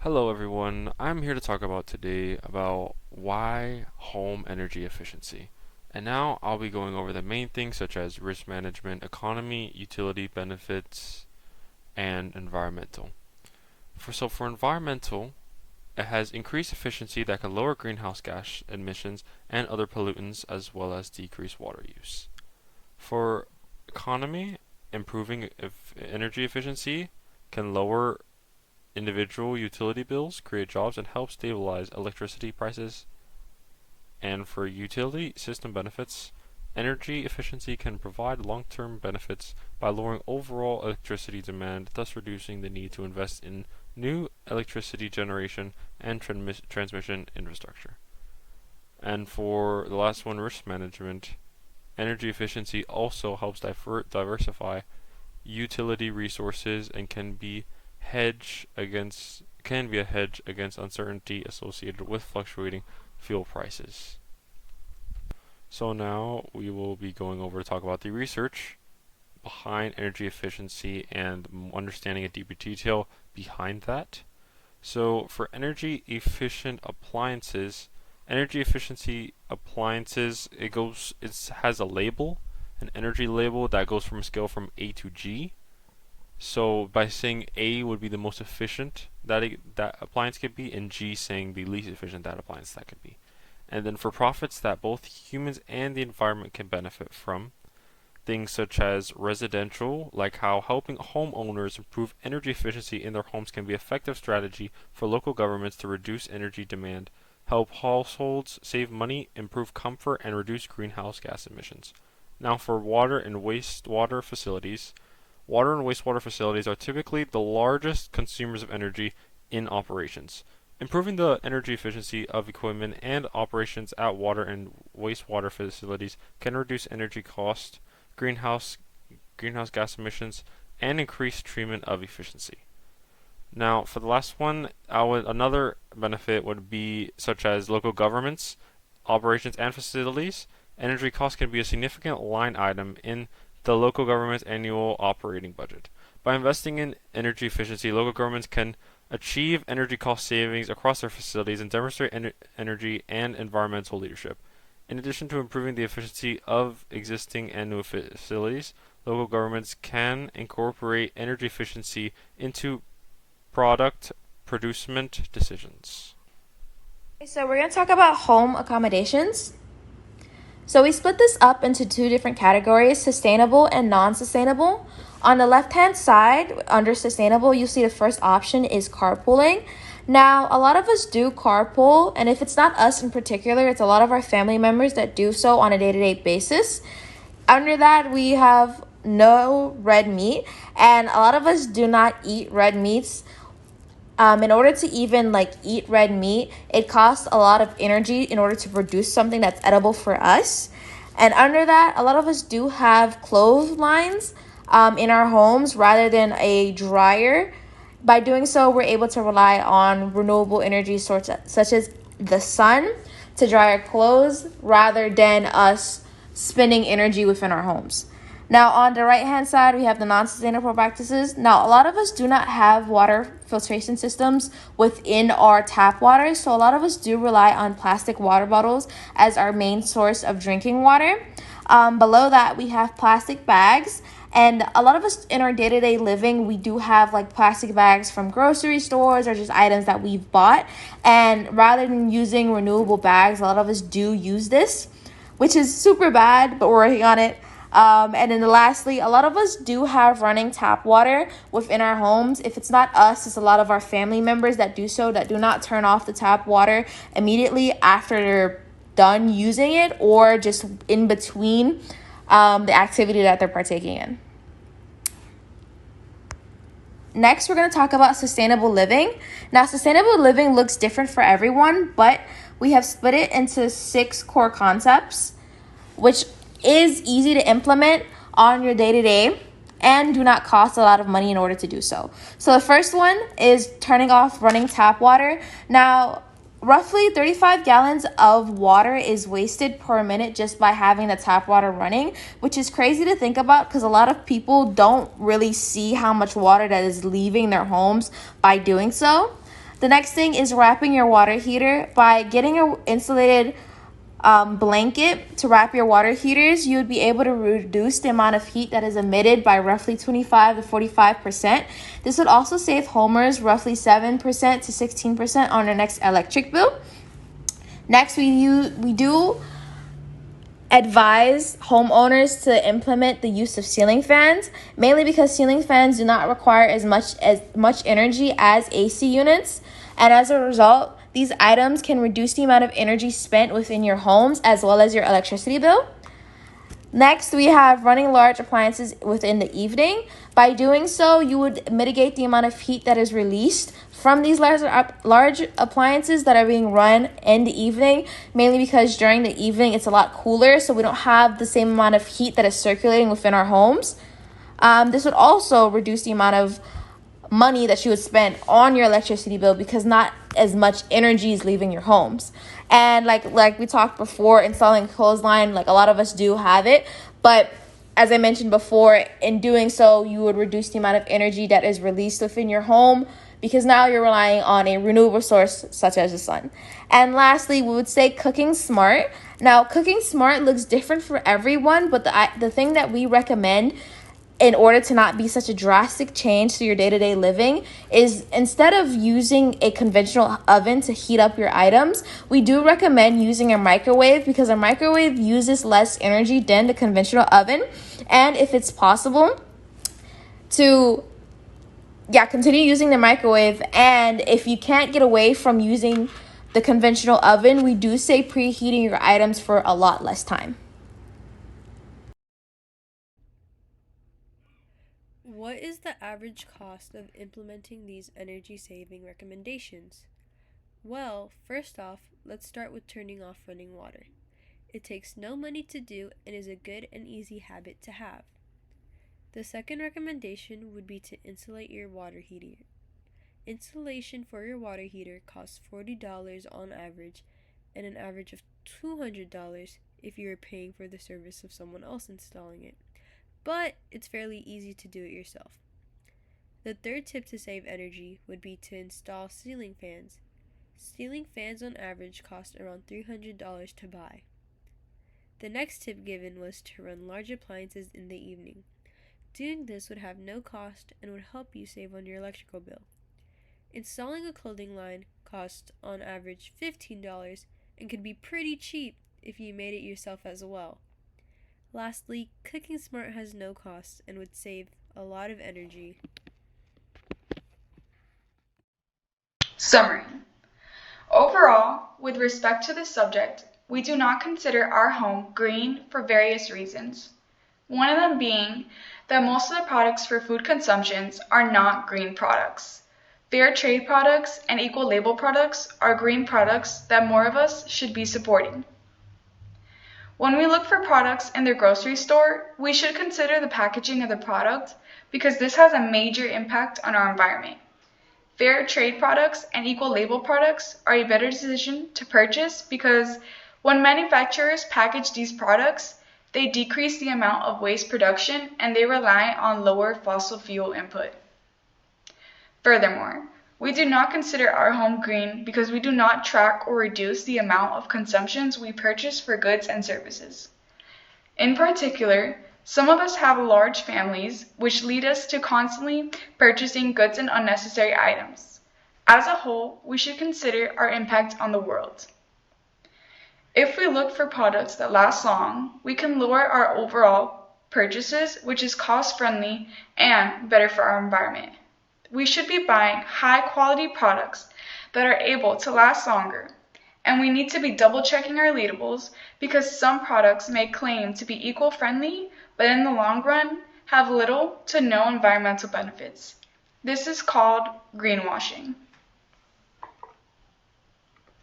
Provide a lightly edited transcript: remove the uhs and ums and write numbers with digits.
Hello everyone, I'm here to talk about today about why home energy efficiency. And now I'll be going over the main things such as risk management, economy, utility benefits, and environmental. For environmental, it has increased efficiency that can lower greenhouse gas emissions and other pollutants as well as decrease water use. For economy, improving energy efficiency can lower individual utility bills, create jobs, and help stabilize electricity prices. And for utility system benefits, energy efficiency can provide long-term benefits by lowering overall electricity demand, thus reducing the need to invest in new electricity generation and transmission infrastructure. And for the last one, risk management, energy efficiency also helps diversify utility resources and can be a hedge against uncertainty associated with fluctuating fuel prices. So now we will be going over to talk about the research behind energy efficiency and understanding in deeper detail behind that. So for energy efficiency appliances, it has a label, an energy label that goes from a scale from A to G. So by saying A would be the most efficient that appliance could be, and G saying the least efficient that appliance that could be. And then for profits that both humans and the environment can benefit from, things such as residential, like how helping homeowners improve energy efficiency in their homes can be an effective strategy for local governments to reduce energy demand, help households save money, improve comfort, and reduce greenhouse gas emissions. Now for water and wastewater facilities, water and wastewater facilities are typically the largest consumers of energy in operations. Improving the energy efficiency of equipment and operations at water and wastewater facilities can reduce energy cost, greenhouse greenhouse gas emissions, and increase treatment of efficiency. Now, for the last one, another benefit would be such as local governments, operations, and facilities. Energy costs can be a significant line item in the local government's annual operating budget. By investing in energy efficiency, local governments can achieve energy cost savings across their facilities and demonstrate energy and environmental leadership. In addition to improving the efficiency of existing and new facilities, local governments can incorporate energy efficiency into product producement decisions. So we're going to talk about home accommodations. So we split this up into two different categories, sustainable and non-sustainable. On the left-hand side, under sustainable, you see the first option is carpooling. Now, a lot of us do carpool, and if it's not us in particular, it's a lot of our family members that do so on a day-to-day basis. Under that, we have no red meat, and a lot of us do not eat red meats. In order to even eat red meat, it costs a lot of energy in order to produce something that's edible for us. And under that, a lot of us do have clotheslines in our homes rather than a dryer. By doing so, we're able to rely on renewable energy sources such as the sun to dry our clothes rather than us spending energy within our homes. Now, on the right-hand side, we have the non-sustainable practices. Now, a lot of us do not have water filtration systems within our tap water, so a lot of us do rely on plastic water bottles as our main source of drinking water. Below that, we have plastic bags. And a lot of us in our day-to-day living, we do have plastic bags from grocery stores or just items that we've bought. And rather than using renewable bags, a lot of us do use this, which is super bad, but we're working on it. And then lastly, a lot of us do have running tap water within our homes. If it's not us, it's a lot of our family members that do so, that do not turn off the tap water immediately after they're done using it or just in between the activity that they're partaking in. Next, we're going to talk about sustainable living. Now, sustainable living looks different for everyone, but we have split it into 6 core concepts, which is easy to implement on your day-to-day and do not cost a lot of money in order to do so. So the first one is turning off running tap water. Now, roughly 35 gallons of water is wasted per minute just by having the tap water running, which is crazy to think about because a lot of people don't really see how much water that is leaving their homes by doing so. The next thing is wrapping your water heater. By getting an insulated blanket to wrap your water heaters, you would be able to reduce the amount of heat that is emitted by roughly 25 to 45%. This would also save homers roughly 7% to 16% on their next electric bill. Next, we do advise homeowners to implement the use of ceiling fans, mainly because ceiling fans do not require as much energy as AC units, and as a result, these items can reduce the amount of energy spent within your homes as well as your electricity bill. Next, we have running large appliances within the evening. By doing so, you would mitigate the amount of heat that is released from these large appliances that are being run in the evening, mainly because during the evening it's a lot cooler, so we don't have the same amount of heat that is circulating within our homes. This would also reduce the amount of money that you would spend on your electricity bill because not as much energy is leaving your homes. And like we talked before, installing a clothesline, like a lot of us do have it, but as I mentioned before, in doing so, you would reduce the amount of energy that is released within your home because now you're relying on a renewable source such as the sun. And lastly, we would say cooking smart. Now, cooking smart looks different for everyone, but the thing that we recommend in order to not be such a drastic change to your day-to-day living is instead of using a conventional oven to heat up your items, we do recommend using a microwave because a microwave uses less energy than the conventional oven. And if it's possible to continue using the microwave, and if you can't get away from using the conventional oven, we do say preheating your items for a lot less time. What is the average cost of implementing these energy-saving recommendations? Well, first off, let's start with turning off running water. It takes no money to do and is a good and easy habit to have. The second recommendation would be to insulate your water heater. Installation for your water heater costs $40 on average and an average of $200 if you are paying for the service of someone else installing it. But it's fairly easy to do it yourself. The third tip to save energy would be to install ceiling fans. Ceiling fans on average cost around $300 to buy. The next tip given was to run large appliances in the evening. Doing this would have no cost and would help you save on your electrical bill. Installing a clothing line costs on average $15 and could be pretty cheap if you made it yourself as well. Lastly, cooking smart has no cost and would save a lot of energy. Summary. Overall, with respect to this subject, we do not consider our home green for various reasons. One of them being that most of the products for food consumptions are not green products. Fair trade products and equal label products are green products that more of us should be supporting. When we look for products in the grocery store, we should consider the packaging of the product because this has a major impact on our environment. Fair trade products and equal label products are a better decision to purchase because when manufacturers package these products, they decrease the amount of waste production and they rely on lower fossil fuel input. Furthermore, we do not consider our home green because we do not track or reduce the amount of consumptions we purchase for goods and services. In particular, some of us have large families, which lead us to constantly purchasing goods and unnecessary items. As a whole, we should consider our impact on the world. If we look for products that last long, we can lower our overall purchases, which is cost-friendly and better for our environment. We should be buying high-quality products that are able to last longer, and we need to be double-checking our labels because some products may claim to be eco-friendly, but in the long run have little to no environmental benefits. This is called greenwashing.